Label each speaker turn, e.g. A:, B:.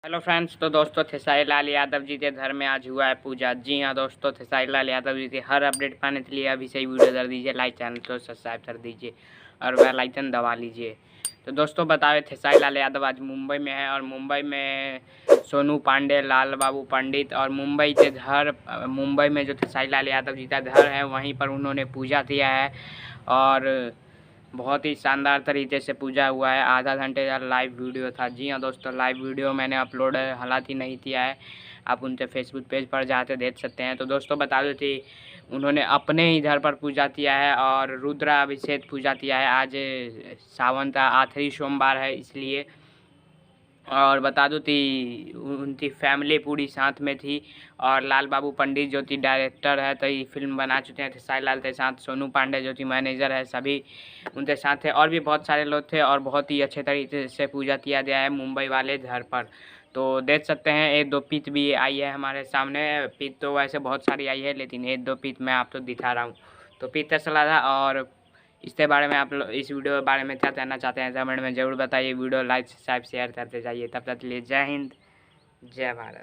A: Hello friends, तो दोस्तों खेसारी लाल यादव जी के घर में आज हुआ है पूजा। जी हाँ दोस्तों, खेसारी लाल यादव जी की हर अपडेट पाने के लिए अभी से ही वीडियो कर दीजिए, लाइक चैनल को सब्सक्राइब कर दीजिए और बेल आइकन दबा लीजिए। तो दोस्तों बताए, खेसारी लाल यादव आज मुंबई में है और मुंबई में सोनू पांडे, लाल बाबू पंडित और मुंबई में जो खेसारी लाल यादव जी का घर है वहीं पर उन्होंने पूजा किया है और बहुत ही शानदार तरीके से पूजा हुआ है। आधा घंटे का लाइव वीडियो था। जी हाँ दोस्तों, लाइव वीडियो मैंने अपलोड हालांकि नहीं किया है, आप उनके फेसबुक पेज पर जाकर देख सकते हैं। तो दोस्तों बता दो कि उन्होंने अपने ही घर पर पूजा किया है और रुद्राभिषेक पूजा किया है। आज सावन का आखिरी सोमवार है इसलिए, और बता दूँ कि उनकी फैमिली पूरी साथ में थी और लाल बाबू पंडित जो कि डायरेक्टर है, तो ये फिल्म बना चुके हैं खेसारी लाल के साथ। सोनू पांडे जो कि मैनेजर है, सभी उनके साथ थे और भी बहुत सारे लोग थे और बहुत ही अच्छे तरीके से पूजा किया गया है मुंबई वाले घर पर। तो देख सकते हैं एक दो पिक भी आई है हमारे सामने। पिक तो वैसे बहुत सारी आई है, लेकिन एक दो पिक मैं आपको दिखा रहा हूँ। तो पिक का चला था और इसके बारे में आप लोग इस वीडियो के बारे में क्या कहना चाहते हैं कमेंट में ज़रूर बताइए। वीडियो लाइक सब्सक्राइब शेयर करते जाइए। तब तक के लिए जय हिंद, जय भारत।